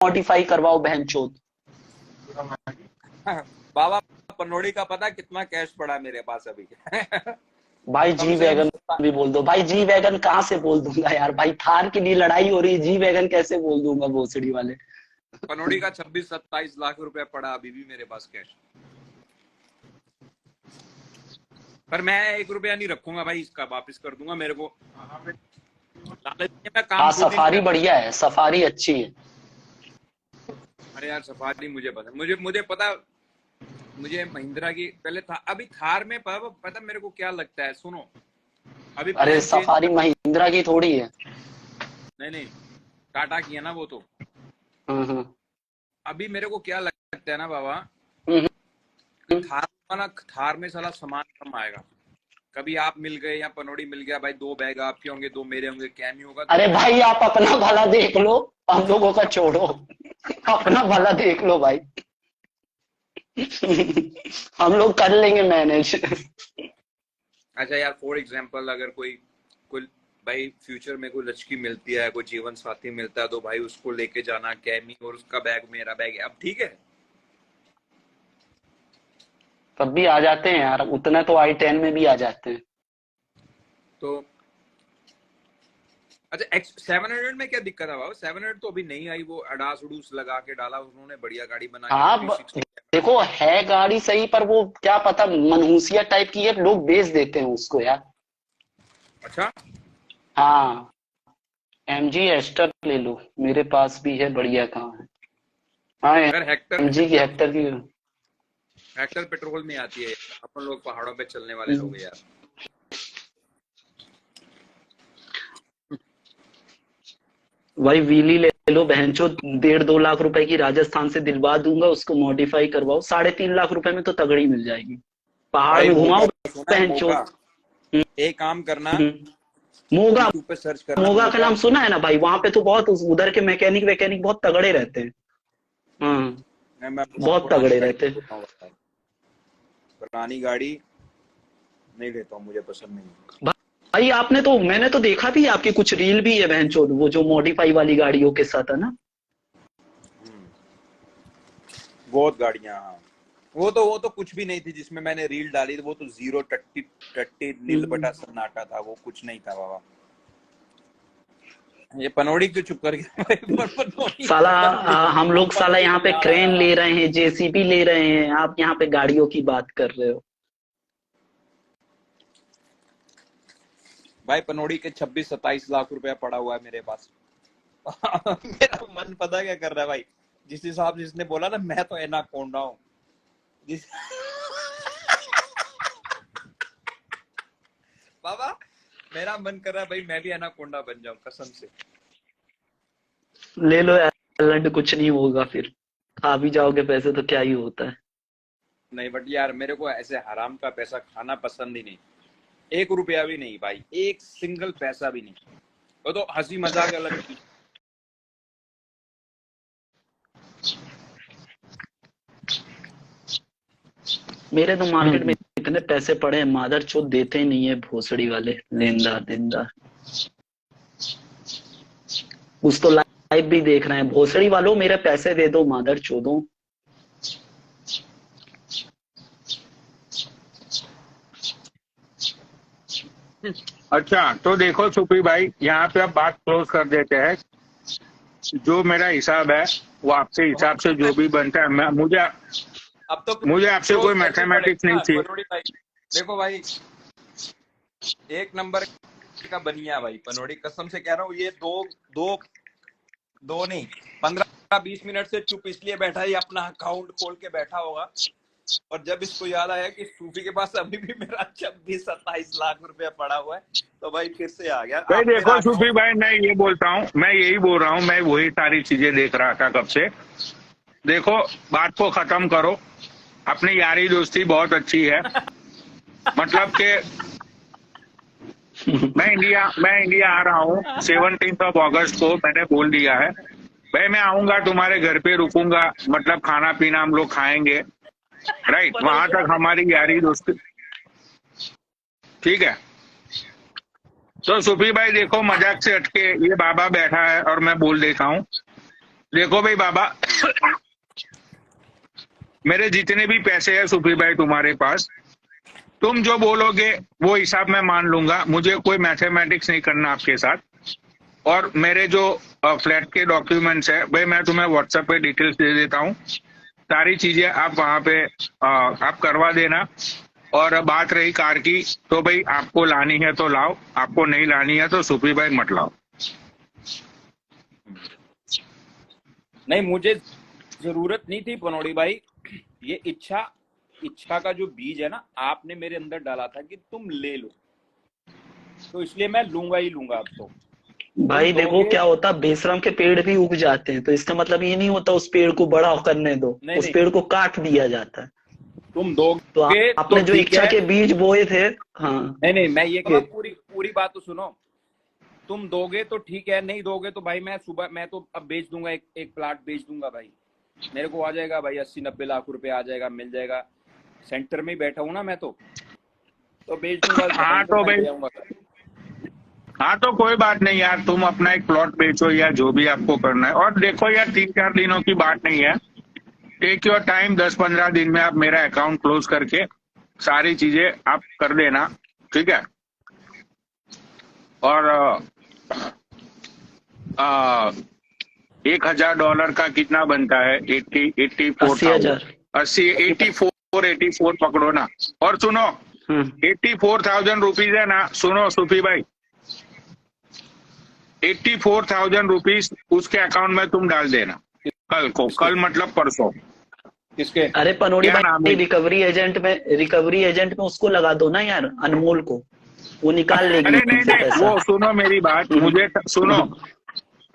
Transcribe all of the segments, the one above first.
Modify करवाओ बहनचोद। बाबा पनोड़ी का पता कितना कैश पड़ा मेरे पास अभी? भाई कम जी से कम वैगन भी बोल दो भाई, जी वैगन कहाँ से बोल दूंगा यार भाई, थार के लिए लड़ाई हो रही है, जी वैगन कैसे बोल दूंगा भोसड़ी वाले। पनोड़ी का 26-27 लाख रुपए पड़ा अभी भी मेरे पास कैश। पर मैं 1 रुपया नहीं रखूंगा भाई, इसका वापस कर दूंगा। मेरे को लालच नहीं है, मैं काम हाँ खुद ही नहीं सफारी करता। बढ़िया है, सफारी अच्छी है। अरे यार सफारी मुझे पता, मुझे पता। मुझे महिंद्रा की पहले था, अभी थार में पता मेरे को क्या लगता है, सुनो। अभी अरे प्लान चेंज सफारी कर। महिंद्रा की थोड़ी है। नहीं नहीं, टाटा की है ना वो तो। हम्म। अभी मेरे को क्या लगता है ना बाबा, हम्म, कि हम्म। थार का ना, थार में साला सामान कम आएगा। कभी आप मिल गए या पनोड़ी मिल गया भाई, 2 बैग आपके होंगे, 2 मेरे होंगे, क्या नहीं होगा तो अरे भाई। भाई आप अपना भला देख लो, हम लोगों का छोड़ो, अपना भला देख लो भाई। हम लोग कर लेंगे मैनेज। अच्छा यार, फॉर एग्जाम्पल अगर कोई कोई भाई फ्यूचर में कोई लड़की मिलती है, कोई जीवन साथी मिलता है, तो भाई उसको लेके जाना कैमी, और उसका बैग मेरा बैग है, अब ठीक है। तब भी आ जाते हैं यार, उतना तो i10 में भी आ जाते हैं। तो अच्छा, X700 में क्या दिक्कत है बाबा? 700 तो अभी नहीं आई, वो अडास उडूस लगा के डाला उन्होंने, बढ़िया गाड़ी बना के हाँ 360 कैमरा। देखो है गाड़ी सही, पर वो क्या पता मनहूसिया टाइप की है, लोग बेच देते हैं उसको यार। अच्छा। हाँ MG हेक्टर ले लो, मेरे पास भी है, बढ़िया कहाँ है। हाँ यार हेक्टर MG की हेक्टर हेक्टर की। हेक्टर पेट्रोल में आती है। अपन लोग पहाड़ों पे चलने वाले लोग हैं यार। वही व्हीली ले लो बहनचो, 1.5-2 लाख रुपए की राजस्थान से दिलवा दूंगा, उसको मॉडिफाई करवाओ, 3.5 लाख रुपए में तो तगड़ी मिल जाएगी। पहाड़ भाई में मोगा घुमाओ सुना है? बहनचो। मोगा। एक काम करना, मोगा, यूट्यूब पे सर्च करना मोगा का मोगा। नाम सुना है ना भाई, वहां पे तो बहुत उधर के मैकेनिक वैकेनिक बहुत तगड़े रहते हैं। हाँ मैं बहुत पुरानी तगड़े गाड़ी रहते नहीं हैं। लेता हूँ भाई। पुरानी गाड़ी नहीं लेता हूँ, मुझे पसंद नहीं है। भाई आपने तो, मैंने तो देखा भी है, आपकी कुछ रील भी है बहनचो, वो जो मॉडिफाई वाली गाड़ियों के साथ है ना। बहुत गाड़ियां, हाँ। वो तो कुछ भी नहीं थी जिसमें मैंने रील डाली, वो तो जीरो टट्टी टट्टी नील बटा सन्नाटा था, वो कुछ नहीं था बाबा। ये पनोड़ी क्यों चुप कर गया भाई? पनोड़ी साला पनोड़ी हम लोग साला पनोड़ी यहाँ तो पे याद क्रेन आया। ले रहे हैं, जेसीबी ले रहे हैं, आप यहाँ पे गाड़ियों की बात कर रहे हो। भाई पनोड़ी के 26-27 लाख रुपया पड़ा हुआ है मेरे पास। मेरा मन पता क्या कर रहा है भाई? जिस हिसाब से इसने बोला ना, मैं तो एनाकोंडा हूँ। जिस बाबा, मेरा मन कर रहा है भाई, मैं भी एनाकोंडा बन जाऊं कसम से। ले लो यार, कुछ नहीं होगा फिर, खा भी जाओगे पैसे तो क्या ही होता है। नहीं बट यार, मेरे को ऐसे हराम का पैसा खाना पसंद ही नहीं। 1 रुपया भी नहीं भाई, एक सिंगल पैसा भी नहीं। वो तो हंसी मजाक अलग चीज। मेरे तो मार्केट में इतने पैसे पड़े हैं, मादर चोद देते ही नहीं है भोसड़ी वाले, लेनदार देनदार। कुछ तो लाइव भी देख रहे हैं, भोसड़ी वालों मेरे पैसे दे दो मादर चोदों। अच्छा तो देखो सुपी भाई, यहाँ पे अब बात क्लोज कर देते हैं। जो मेरा हिसाब है वो आपसे हिसाब से जो भी बनता है, मैं अब तो मुझे आपसे क्लोज कोई करनी मैथमेटिक्स पड़ेगी नहीं ना चाहिए। पनोड़ी भाई। देखो भाई, एक नंबर का बनिया भाई पनोड़ी, कसम से कह रहा हूँ। ये दो दो दो नहीं, 15-20 मिनट से चुप इसलिए बैठा है, ये अपना अकाउंट खोल के बैठा होगा। और जब इसको याद आया कि सूफी के पास अभी भी मेरा 26-27 लाख रुपया पड़ा हुआ है, तो भाई फिर से आ गया। भाई आप मेरा देखो सुपी अकाउंट। भाई, मैं ये बोलता हूँ, मैं यही बोल रहा हूँ, मैं वही सारी चीजें देख रहा था कब से। देखो बात को खत्म करो, अपनी यारी दोस्ती बहुत अच्छी है। मतलब कि मैं इंडिया आ रहा हूँ 17 अगस्त को, मैंने बोल दिया है भाई मैं आऊंगा तुम्हारे घर पे, रुकूंगा, मतलब खाना पीना हम लोग खाएंगे, राइट, वहां तक हमारी यारी दोस्ती, ठीक है। तो सुफी भाई देखो, मजाक से हटके ये बाबा बैठा है और मैं बोल देता हूँ, देखो भाई बाबा, मेरे जितने भी पैसे हैं सुफी भाई तुम्हारे पास, तुम जो बोलोगे वो हिसाब मैं मान लूंगा। मुझे कोई मैथमेटिक्स नहीं करना आपके साथ। और मेरे जो फ्लैट के डॉक्यूमेंट्स है भाई, मैं तुम्हें व्हाट्सएप पे डिटेल्स दे देता हूँ। सारी चीजें आप वहां पे आप करवा देना। और बात रही कार की, तो भाई आपको लानी है तो लाओ, आपको नहीं लानी है तो सुफी भाई मत लाओ। नहीं, मुझे जरूरत नहीं थी पनौड़ी भाई। ये इच्छा का जो बीज है ना, आपने मेरे अंदर डाला था कि तुम ले लो, तो इसलिए मैं लूंगा ही लूंगा अब तो। भाई देखो क्या होता, बेशरम के पेड़ भी उग जाते हैं, तो इसका मतलब ये नहीं होता उस पेड़ को बड़ा करने दो, नहीं, उस नहीं। पेड़ को काट दिया जाता है। तुम दोगे तो आपने तो जो ठीक इच्छा है। के बीज बोए थे, हाँ नहीं, मैं ये कहूँ, पूरी बात तो सुनो। तुम दोगे तो ठीक है, नहीं दोगे तो भाई मैं तो अब बेच दूंगा, एक प्लाट बेच दूंगा भाई। मेरे को आ जाएगा भाई 80-90 लाख रुपए आ जाएगा, मिल जाएगा। सेंटर में ही बैठा हूँ ना मैं, तो बेच दूंगा। हाँ तो भाई, हाँ तो कोई बात नहीं यार, तुम अपना एक प्लॉट बेचो या जो भी आपको करना है। और देखो यार, 3-4 दिनों की बात नहीं है, टेक योर टाइम। 10-15 दिन में आप मेरा अकाउंट क्लोज करके सारी चीजें आप कर देना, ठीक है। और $1,000 का कितना बनता है? 84 पकड़ो ना। और सुनो, 84,000 रुपीज है ना, सुनो सूफी भाई, 84,000 रुपीज उसके अकाउंट में तुम डाल देना कल को। कल मतलब परसों। किसके? अरे पनोड़ी क्या नाम भाई, है? रिकवरी एजेंट में उसको लगा दो ना यार, अनमोल को, वो निकाल लेगी अरे उनसे नहीं, पैसा। वो सुनो मेरी बात, मुझे सुनो,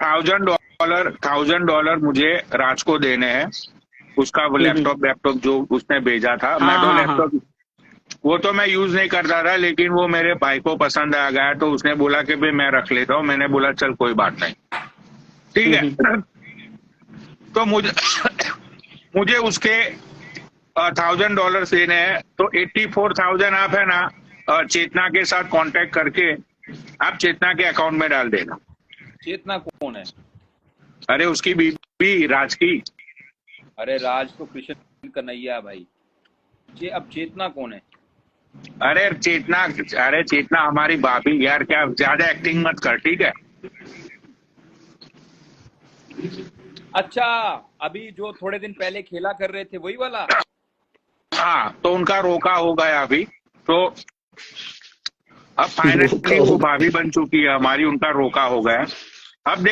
$1,000 मुझे राज को देने हैं। उसका वो लैपटॉप जो उसने भेजा था, मैं तो हाँ, लैपटॉप वो तो मैं यूज नहीं करता था, लेकिन वो मेरे भाई को पसंद आ गया, तो उसने बोला कि भाई मैं रख लेता हूँ। मैंने बोला चल कोई बात नहीं, ठीक है। तो मुझे उसके $1,000 देने हैं। तो 84,000 आप है ना चेतना के साथ कांटेक्ट करके आप चेतना के अकाउंट में डाल देना। चेतना कौन है? अरे उसकी बीबी राज की। अरे राज तो कृष्ण कन्हैया भाई। अब चेतना कौन है? अरे चेतना हमारी भाभी। यार क्या ज्यादा एक्टिंग मत कर, ठीक है। अच्छा, अभी जो थोड़े दिन पहले खेला कर रहे थे वही वाला? हाँ, तो उनका रोका हो गया अभी, तो अब फाइनली वो भाभी बन चुकी है हमारी, उनका रोका हो गया। अब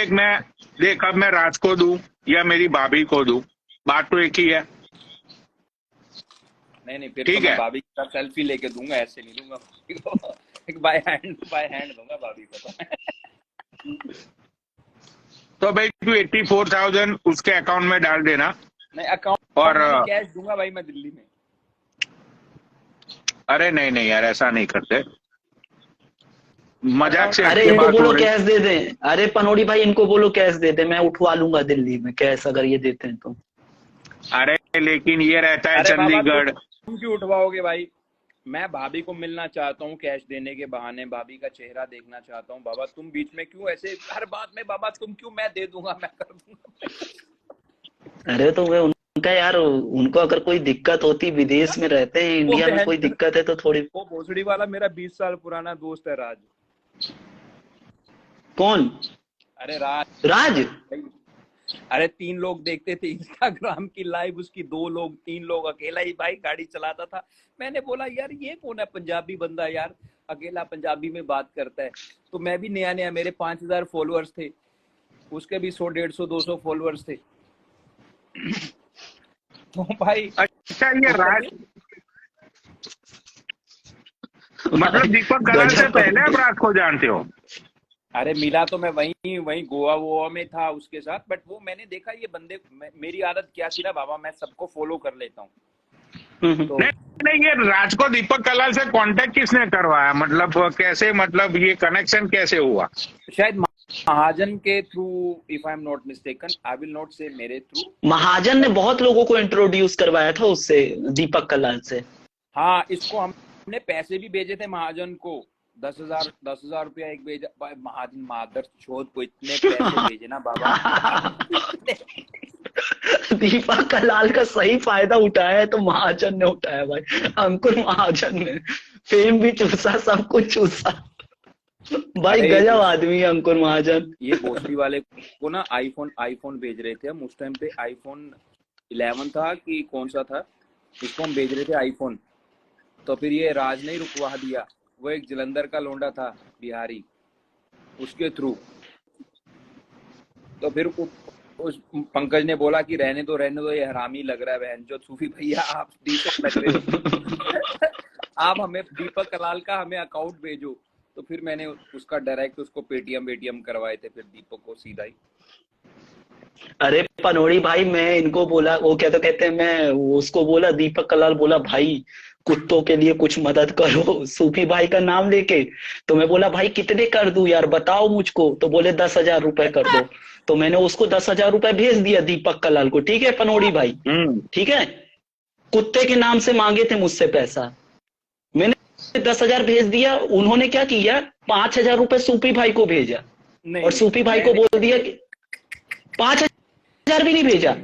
अब मैं राज को दूं या मेरी भाभी को दूं, बात तो एक ही है। नहीं, फिर ठीक तो मैं है। भाभी का सेल्फी लेके दूंगा, ऐसे नहीं दूंगा। एक बाय हैंड दूंगा भाभी को तो भाई तू 84,000 उसके अकाउंट में डाल देना। नहीं, अकाउंट और कैश दूंगा भाई मैं दिल्ली में। अरे नहीं यार, ऐसा नहीं करते, मजाक से अरे इनको बोलो कैश दे दे। अरे पनोड़ी भाई, इनको बोलो कैश दे दे, मैं उठवा लूंगा दिल्ली में कैश, अगर ये देते हैं तो। अरे लेकिन ये रहता है चंडीगढ़। तुम क्यों उठवाओगे भाई? मैं भाभी को मिलना चाहता हूँ कैश देने के बहाने, भाभी का चेहरा देखना चाहता हूँ। बाबा तुम बीच में क्यों ऐसे हर बात में, बाबा तुम क्यों, मैं दे दूंगा, मैं कर दूंगा। अरे तो वे उनका यार, उनको अगर कोई दिक्कत होती, विदेश में रहते हैं, इंडिया में कोई दिक्कत है तो थोड़ी। वो भोसड़ी वाला मेरा 20 साल पुराना दोस्त है राज। कौन? अरे राज। अरे 3 लोग देखते थे इंस्टाग्राम की लाइव, उसकी 3 लोग, अकेला ही भाई गाड़ी चलाता था। मैंने बोला यार ये कौन है, पंजाबी बंदा यार, अकेला पंजाबी में बात करता है। तो मैं भी नया, मेरे 5,000 फॉलोअर्स थे, उसके भी 100, 150, 200 फॉलोअर्स थे। तो भाई अच्छा, ये राज मतलब दीपक कलाल से पहले आप राज को जानते हो? अरे मिला तो मैं वही गोवा में था उसके साथ, बट वो मैंने देखा ये बंदे, मेरी आदत क्या थी ना बाबा, मैं सबको फॉलो कर लेता हूँ। तो नहीं, ये राज को दीपक कलाल से कांटेक्ट किसने करवाया? मतलब कैसे, मतलब ये कनेक्शन कैसे हुआ? शायद महाजन के through, if I am not mistaken, I will not से मेरे थ्रू। महाजन ने बहुत लोगों को इंट्रोड्यूस करवाया था उससे, दीपक कलाल से। हाँ, इसको हमने पैसे भी भेजे थे महाजन को, 10,000 रुपया एक भेजा। महाजन मादर चोद को इतने पैसे भेजे ना बाबा। दीपक कलाल का सही फायदा उठाया है तो महाजन ने उठाया भाई, अंकुर महाजन ने। फेम भी चूसा, सब कुछ चूसा भाई। अरे गजब आदमी है अंकुर महाजन। ये भोसडी वाले को ना आईफोन भेज रहे थे हम उस टाइम पे। आईफोन 11 था कि कौन सा था, इसको हम भेज रहे थे आईफोन। तो फिर ये राज ने ही रुकवा दिया। वो एक जलंधर का लोंडा था बिहारी, उसके थ्रू। तो फिर उस पंकज ने बोला कि रहने दो, ये हरामी लग रहा है बहन जो। सूफी भैया आप डिसेंट लग रहे हो आप हमें दीपक कलाल का हमें अकाउंट भेजो। तो फिर मैंने उसका डायरेक्ट उसको पेटीएम करवाए थे फिर दीपक को सीधा ही। अरे पनोड़ी भाई, मैं इनको बोला, वो क्या तो कहते हैं, मैं उसको बोला, दीपक कलाल बोला भाई कुत्तों के लिए कुछ मदद करो, सूफी भाई का नाम लेके। तो मैं बोला भाई कितने कर दूं यार, बताओ मुझको। तो बोले 10,000 रुपए कर दो। तो मैंने उसको 10,000 रुपए भेज दिया दीपक कलाल को, ठीक है पनोड़ी भाई, ठीक है। कुत्ते के नाम से मांगे थे मुझसे पैसा, मैंने 10,000 भेज दिया। उन्होंने क्या किया, 5,000 रुपए सूफी भाई को भेजा, और सूफी भाई को बोल दिया कि 5,000 भी नहीं भेजा।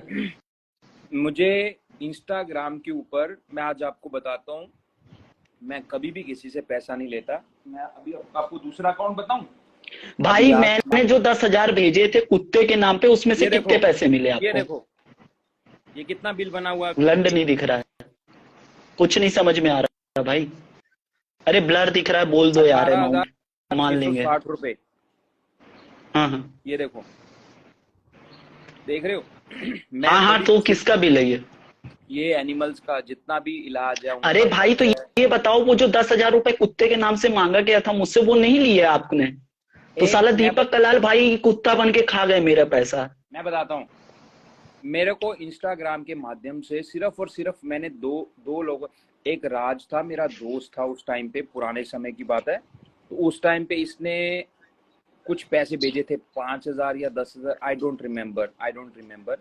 मुझे इंस्टाग्राम के ऊपर, मैं आज आपको बताता हूँ, मैं कभी भी किसी से पैसा नहीं लेता। मैं अभी आपको दूसरा अकाउंट बताऊं भाई, मैंने जो 10,000 भेजे थे कुत्ते के नाम पे, उसमें से कितने पैसे मिले आपको? ये देखो, ये कितना बिल बना हुआ है। ब्लड नहीं दिख रहा है, कुछ नहीं समझ में आ रहा भाई। अरे ब्लर दिख रहा है, बोल दो यार, अमाउंट मान लेंगे। 60 रुपए। हाँ, ये देखो, देख रहे हो? हाँ, तो किसका बिल है ये एनिमल्स का जितना भी इलाज है। अरे भाई, तो ये बताओ, वो जो 10,000 रुपए कुत्ते के नाम से मांगा गया था मुझसे, वो नहीं लिए आपने? तो साला दीपक कलाल भाई कुत्ता बन के खा गए मेरा पैसा। मैं बताता हूँ, मेरे को इंस्टाग्राम के माध्यम से सिर्फ और सिर्फ मैंने दो लोग, एक राज था मेरा दोस्त था उस टाइम पे, पुराने समय की बात है। तो उस टाइम पे इसने कुछ पैसे भेजे थे, 5,000 या 10,000, आई डोंट रिमेम्बर।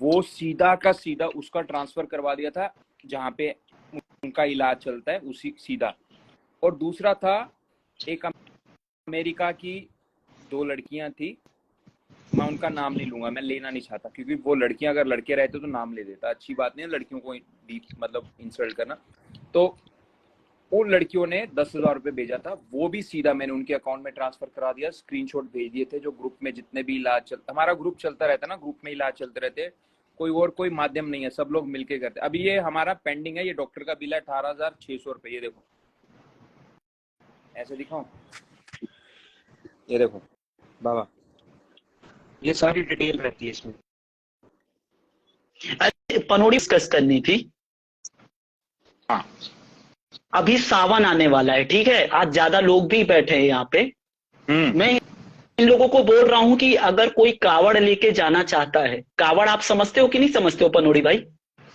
वो सीधा का सीधा उसका ट्रांसफर करवा दिया था जहाँ पे उनका इलाज चलता है, उसी सीधा। और दूसरा था एक अमेरिका की 2 लड़कियां थी, मैं उनका नाम नहीं लूंगा, मैं लेना नहीं चाहता, क्योंकि वो लड़कियां अगर लड़के रहते तो नाम ले देता। अच्छी बात नहीं है लड़कियों को मतलब इंसल्ट करना। तो उन लड़कियों ने 10,000 रुपए भेजा था, वो भी सीधा मैंने उनके अकाउंट में ट्रांसफर करा दिया। स्क्रीनशॉट भेज दिए थे। जो ग्रुप में जितने भी इलाज हमारा ग्रुप चलता रहता है ना, ग्रुप में इलाज चलते रहते, कोई माध्यम नहीं है, सब लोग मिलके करते। अभी ये हमारा पेंडिंग है, ये डॉक्टर का बिल है 18,600 रुपए। ये देखो, ऐसे दिखाऊं, ये देखो बाबा, ये सारी डिटेल रहती है इसमें। पनोड़ी डिस्कस करनी थी। हाँ, अभी सावन आने वाला है, ठीक है, आज ज्यादा लोग भी बैठे हैं यहाँ पे। मैं इन लोगों को बोल रहा हूँ कि अगर कोई कावड़ लेके जाना चाहता है, कावड़ आप समझते हो कि नहीं समझते हो पनोड़ी भाई?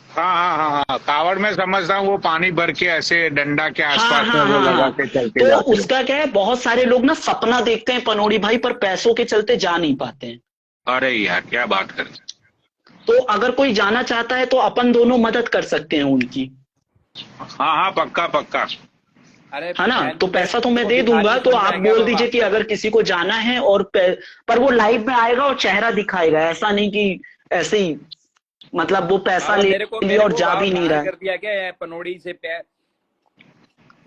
हाँ, कावड़ में समझता हूँ, वो पानी भर के ऐसे डंडा के आसपास में वो लगा के चलते तो जाते हैं। उसका क्या है, बहुत सारे लोग ना सपना देखते हैं पनोड़ी भाई, पर पैसों के चलते जा नहीं पाते हैं। अरे यार क्या बात कर। तो अगर कोई जाना चाहता है तो अपन दोनों मदद कर सकते हैं उनकी। हाँ, पक्का। अरे है ना? तो पैसा तो मैं दे दूंगा, तो आप बोल दीजिए कि अगर किसी को जाना है, और पर वो लाइव में आएगा और चेहरा दिखाएगा, ऐसा नहीं कि ऐसे ही मतलब वो पैसा ले लिया और जा भी नहीं रहा कर दिया क्या पनोड़ी से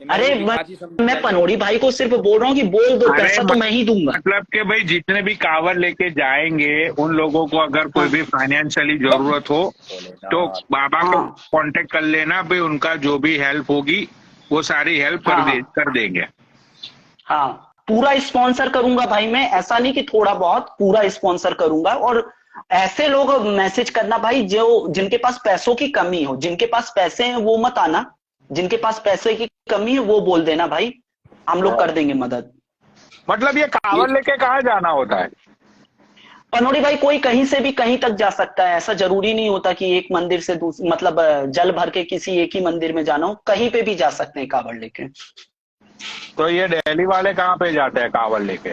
अरे मैं पनोड़ी भाई को सिर्फ बोल रहा हूँ कि बोल दो, पैसा तो मैं ही दूंगा। मतलब कि भाई जितने भी कावड़ लेके जाएंगे उन लोगों को अगर कोई भी फाइनेंशियली जरूरत हो तो बाबा को कांटेक्ट कर लेना भाई, उनका जो भी हेल्प होगी वो सारी हेल्प कर देंगे। हाँ, पूरा स्पॉन्सर करूंगा भाई मैं, ऐसा नहीं कि थोड़ा बहुत, पूरा स्पॉन्सर करूंगा। और ऐसे लोग मैसेज करना भाई जो जिनके पास पैसों की कमी हो, जिनके पास पैसे हैं वो मत आना, जिनके पास पैसे की कमी है वो बोल देना भाई, हम लोग कर देंगे मदद। मतलब ये कावड़ लेके कहाँ जाना होता है पनोड़ी भाई? कोई कहीं से भी कहीं तक जा सकता है, ऐसा जरूरी नहीं होता कि एक मंदिर से दूसरे, मतलब जल भर के किसी एक ही मंदिर में जाना हो, कहीं पे भी जा सकते हैं कावड़ लेके। तो ये दिल्ली वाले कहाँ पे जाते हैं कावड़ लेके?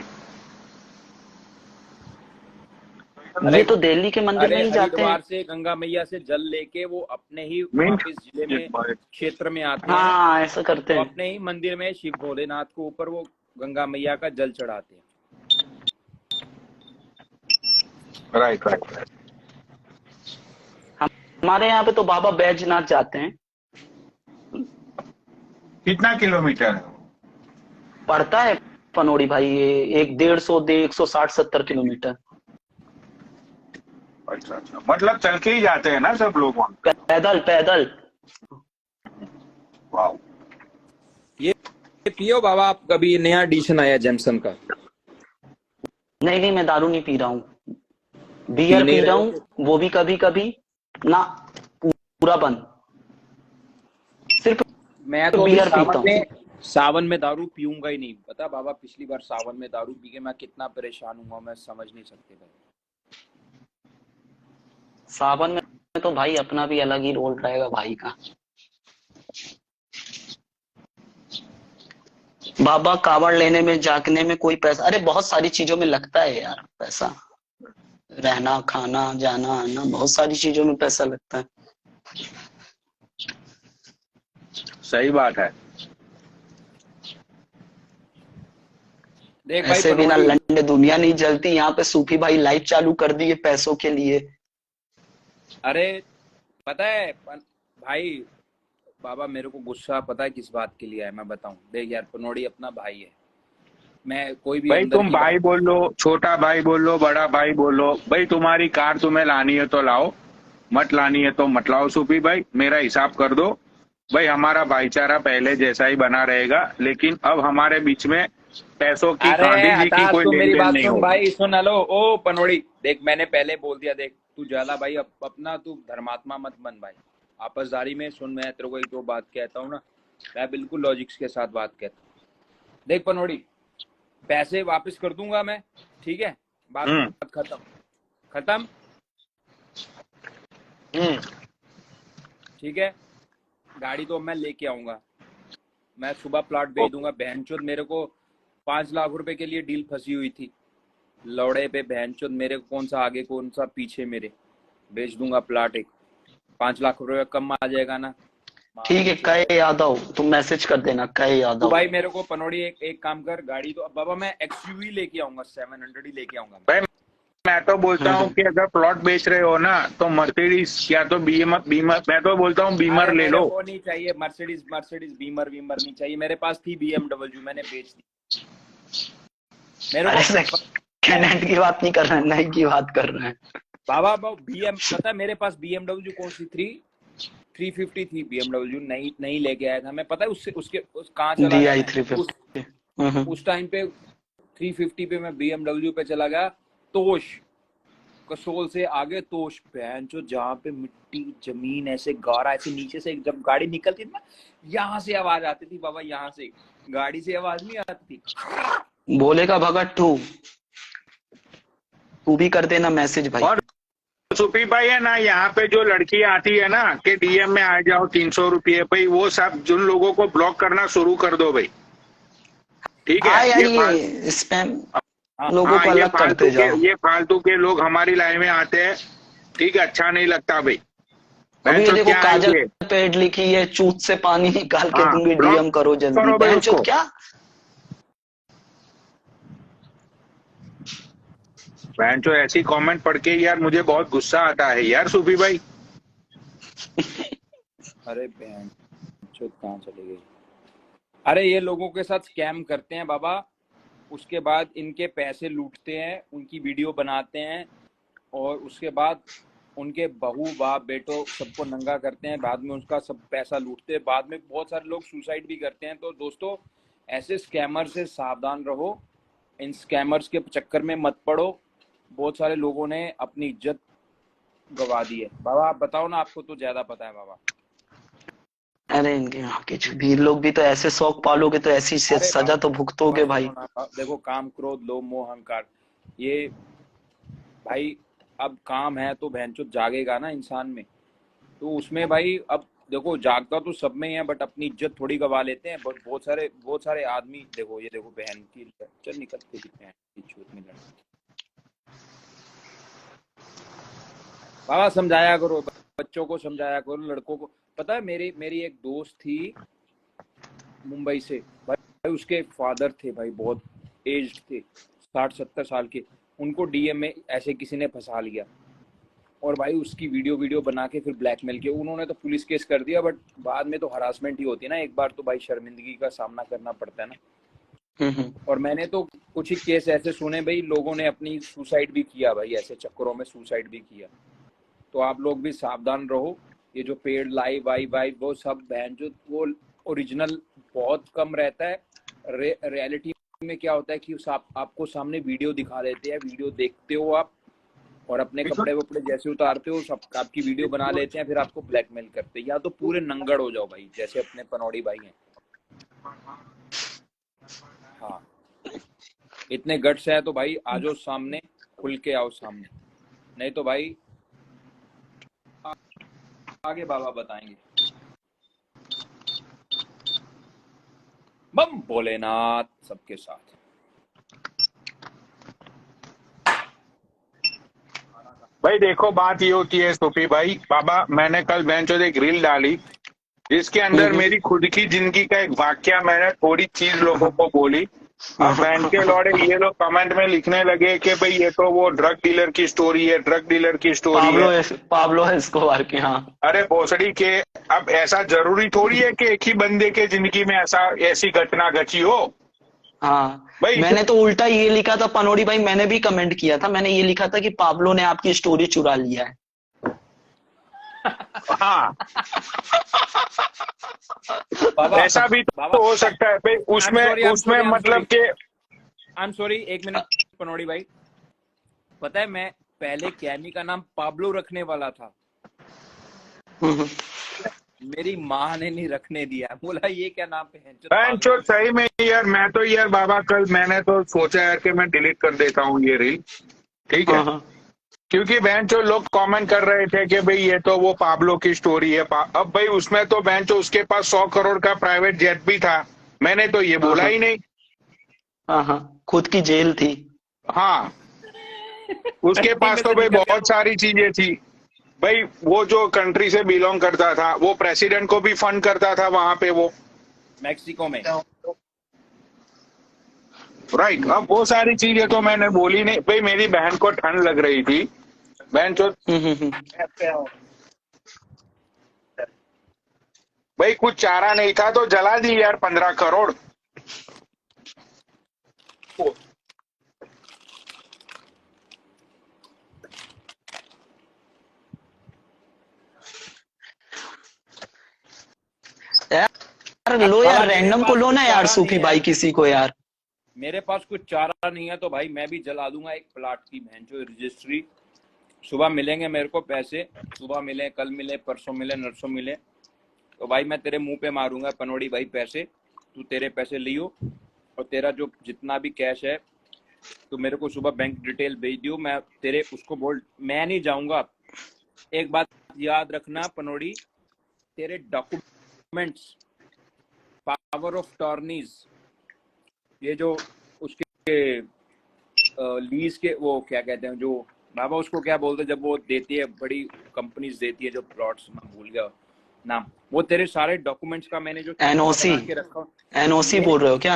ये तो दिल्ली के मंदिर में ही जाते हैं। से गंगा मैया से जल लेके वो अपने ही वापिस जिले में क्षेत्र में आते हैं। हाँ, ऐसा करते हैं। अपने ही मंदिर में शिव भोलेनाथ को ऊपर वो गंगा मैया का जल चढ़ाते हैं। राइट। हमारे यहाँ पे तो बाबा बैजनाथ जाते हैं। कितना किलोमीटर है? पड़ता है पनोड़ी भाई, ये 150 160 70 किलोमीटर। अच्छा अच्छा, मतलब चल के ही जाते हैं ना सब लोग वहाँ? पैदल पैदल। वाह। ये पियो बाबा, आप कभी नया एडिशन आया जैमसन का? नहीं नहीं, मैं दारू नहीं पी रहा हूँ, बियर पीने पी रहा रहे हूँ, हो? वो भी कभी कभी ना, पूरा बंद, सिर्फ मैं तो अभी बियर पीता हूँ। सावन में दारू पीऊंगा ही नहीं। पता बाबा, पिछली बार सावन में दारू पी के मैं कितना परेशान हुआ, मैं समझ नहीं सकते भाई। सावन में तो भाई अपना भी अलग ही रोल रहेगा भाई का। बाबा कावड़ लेने में, जागने में कोई पैसा, अरे बहुत सारी चीजों में लगता है यार पैसा, रहना खाना जाना आना, बहुत सारी चीजों में पैसा लगता है। सही बात है। देख भाई ऐसे बिना पनोड़ी, लंडे दुनिया नहीं जलती। यहाँ पे सूफी भाई लाइव चालू कर दिए पैसों के लिए। अरे पता है भाई, बाबा मेरे को गुस्सा पता है किस बात के लिए है, मैं बताऊं। देख यार, पनोड़ी अपना भाई है, मैं कोई भी भाई अंदर तुम की भाई बात। बोल लो, छोटा भाई बोल लो, बड़ा भाई बोल लो, भाई तुम्हारी कार तुम्हें लानी है तो लाओ, मत लानी है तो मत लाओ। सूफी भाई मेरा हिसाब कर दो भाई, हमारा भाईचारा पहले जैसा ही बना रहेगा, लेकिन अब हमारे बीच में पैसों की, अरे कांडी जी की हटा, कोई तू लेन मेरी देन बात नहीं सुन होगी। भाई, सुन। हेलो ओ पनोड़ी, देख मैंने पहले बोल दिया, देख तू ज्यादा भाई अपना तू धर्मात्मा मत बन भाई। आपसदारी में सुन, मैं तेरे को एक दो बात कहता हूँ ना, मैं बिल्कुल लॉजिक्स के साथ बात कहता हूँ। देख पनोड़ी, पैसे वापस कर दूंगा मैं, ठीक है, बात खत्म। खत्म, ठीक है। गाड़ी तो मैं लेके आऊंगा, मैं सुबह प्लॉट भेज दूंगा। बहनचोद मेरे को 5 लाख रुपए के लिए डील फंसी हुई थी लौड़े पे, बहनचोद मेरे को कौन सा आगे कौन सा पीछे, मेरे भेज दूंगा प्लॉट। एक 5 लाख रुपए कम आ जाएगा ना। ठीक है, कहे यादव तुम मैसेज कर देना, कहे तो यादव। भाई मेरे को पनोड़ी एक काम कर, गाड़ी तो अब बाबा मैं एक्सयूवी लेके आऊंगा, 700 ही लेके आऊंगा भाई मैं तो बोलता हूँ कि अगर प्लॉट बेच रहे हो ना तो मर्सिडीज या तो बीमर, मैं तो बोलता हूँ बीमर अरे ले मेरे लो। को नहीं चाहिए मर्सिडीज बीमर नहीं चाहिए, मेरे पास थी BMW, मैंने बेच दी। मेरे अरे को सेकंड हैंड की बात नहीं कर रहे हैं, नई की बात कर रहे हैं बाबा पता है मेरे पास BMW कौन सी 350 थी BMW, नहीं लेके आया था मैं। पता है कहाँ चला गया DI मैं 350। उस टाइम पे 350 पे मैं BMW पे चला गया, तोश, कसोल से आगे तोश, बहन जो जहाँ पे मिट्टी जमीन ऐसे गारा, ऐसे नीचे से जब गाड़ी निकलती थी ना, यहाँ से आवाज आती थी बाबा, यहाँ से गाड़ी से आवाज नहीं आती थी। बोलेगा भगत तू भी कर देना मैसेज भाई। और सुपी भाई है ना, यहाँ पे जो लड़की आती है ना कि DM में आ जाओ 300 रुपये, भाई वो सब जिन लोगों को ब्लॉक करना शुरू कर दो भाई, ठीक है? यार ये स्पैम लोगों को ये अलग करते जाओ। ये फालतू के लोग हमारी लाइन में आते हैं, ठीक है? अच्छा नहीं लगता भाई। अभी ये देखो क्या काजल है ये? पेट लिखी है, चूत से पानी निकाल के दूंगी, ब्लॉक DM करो जल्दी। करो भाई बहन उसको। चोद क्या बहनचोद ऐसी कमेंट पढ़ के यार मुझे बहुत गुस्सा आता है यार सूफी भाई। अरे बहन चोद कहाँ चले गई। अरे ये लोगों के साथ स्कैम करते हैं बाबा, उसके बाद इनके पैसे लूटते हैं, उनकी वीडियो बनाते हैं, और उसके बाद उनके बहू बाप बेटो सबको नंगा करते हैं, बाद में उनका सब पैसा लूटते हैं, बाद में बहुत सारे लोग सुसाइड भी करते हैं। तो दोस्तों ऐसे स्कैमर से सावधान रहो, इन स्कैमर्स के चक्कर में मत पड़ो। बहुत सारे लोगों ने अपनी इज्जत गवा दी है। बाबा आप बताओ ना, आपको तो ज्यादा पता है बाबा। अरे इनके यहाँ के वीर लोग भी तो ऐसे शौक पालोगे तो ऐसी सजा तो भुगतोगे भाई। देखो काम क्रोध लोभ मोह अहंकार, ये भाई अब काम है तो भैंचोद जागेगा ना इंसान में, तो उसमें भाई अब देखो जागता तो सब में ही है, बट अपनी इज्जत थोड़ी गवा लेते हैं। बट बहुत सारे आदमी, देखो ये देखो बहन की चल निकलते की बहन की छूत में लड़की। बाबा समझाया करो, बच्चों को समझाया करो, लड़कों को। पता है मेरी एक दोस्त थी मुंबई से भाई, उसके फादर थे भाई, बहुत एज्ड थे, 60-70 साल के, उनको DM में ऐसे किसी ने फंसा लिया। और भाई उसकी वीडियो बना के फिर ब्लैकमेल किया। उन्होंने तो पुलिस केस कर दिया, बट बाद में तो हरासमेंट ही होती है ना, एक बार तो भाई शर्मिंदगी का सामना करना पड़ता है ना। और मैंने तो कुछ ही केस ऐसे सुने भाई, लोगों ने अपनी सुसाइड भी किया भाई, ऐसे चक्करों में सुसाइड भी किया। तो आप लोग भी सावधान रहो। ये जो पेड लाइव वाई वो सब बहन जो वो ओरिजिनल बहुत कम रहता है। रियलिटी में क्या होता है कि आपको सामने वीडियो दिखा देते हैं, वीडियो देखते हो आप और अपने कपड़े वपड़े जैसे उतारते हो सब आपकी वीडियो बना लेते हैं, फिर आपको ब्लैकमेल करते हैं। या तो पूरे नंगड़ हो जाओ भाई, जैसे अपने पनौड़ी भाई हैं। हाँ, इतने गट्स है तो भाई आ जाओ सामने, खुल के आओ सामने, नहीं तो भाई आगे बाबा बताएंगे। बम भोलेनाथ सबके साथ। भाई देखो बात ये होती है सूफी भाई, बाबा मैंने कल बेंचोद एक रील डाली जिसके अंदर मेरी खुद की जिंदगी का एक वाक्य मैंने थोड़ी चीज लोगों को बोली। अब बहन के लौड़े ये लोग कमेंट में लिखने लगे कि भाई ये तो वो ड्रग डीलर की स्टोरी है, ड्रग डीलर की स्टोरी है, पाब्लो एस्कोबार की। हाँ अरे भोसड़ी के। अब ऐसा जरूरी थोड़ी है कि एक ही बंदे के जिंदगी में ऐसी घटना घटी हो। हाँ भाई मैंने तो उल्टा ये लिखा था पनोड़ी भाई, मैंने भी कमेंट किया था, मैंने ये लिखा था कि पाब्लो ने आपकी स्टोरी चुरा लिया है। हाँ बाबा ऐसा भी बाबा तो हो सकता है भाई, उसमें मतलब के। आई एम सॉरी, एक मिनट पनौड़ी भाई, पता है मैं पहले कैमी का नाम पाब्लो रखने वाला था, मेरी माँ ने नहीं रखने दिया, बोला ये क्या नाम है। सही में यार, मैं तो यार बाबा कल मैंने तो सोचा यार कि मैं डिलीट कर देता हूँ ये रील, ठीक है, क्योंकि बहन जो लोग कमेंट कर रहे थे कि भाई ये तो वो पाब्लो की स्टोरी है। अब भाई उसमें तो बहन जो उसके पास 100 करोड़ का प्राइवेट जेट भी था, मैंने तो ये बोला ही नहीं। हाँ खुद की जेल थी। हाँ उसके पास तो भाई बहुत सारी चीजें थी भाई, वो जो कंट्री से बिलोंग करता था वो प्रेसिडेंट को भी फंड करता था वहां पे, वो मैक्सिको में। राइट। अब वो सारी चीजें तो मैंने बोली नहीं भाई, मेरी बहन को ठंड लग रही थी बहन चो भाई, कुछ चारा नहीं था तो जला दी यार 15 करोड़। यार लो यार, रैंडम को लो ना यार सूफी भाई किसी को यार। मेरे पास कुछ चारा नहीं है तो भाई मैं भी जला दूंगा एक प्लाट की बहन जो रजिस्ट्री। सुबह मिलेंगे मेरे को पैसे, सुबह मिले, कल मिले, परसों मिले, नरसों मिले, तो भाई मैं तेरे मुंह पे मारूंगा पनौड़ी भाई पैसे, तू तेरे पैसे लियो और तेरा जो जितना भी कैश है तो मेरे को सुबह बैंक डिटेल भेज दियो, मैं तेरे उसको बोल, मैं नहीं जाऊंगा। एक बात याद रखना पनौड़ी, तेरे डॉक्यूमेंट्स, पावर ऑफ टॉर्नीज, ये जो उसके लीज के वो क्या कहते हैं, जो बाबा उसको क्या बोलते हैं जब वो देती है, बड़ी कंपनीज देती है जो प्लॉट्स, मैं भूल गया नाम, वो तेरे सारे डॉक्यूमेंट्स का मैंने जो एनओसी के रखा। एनओसी बोल रहे हो क्या?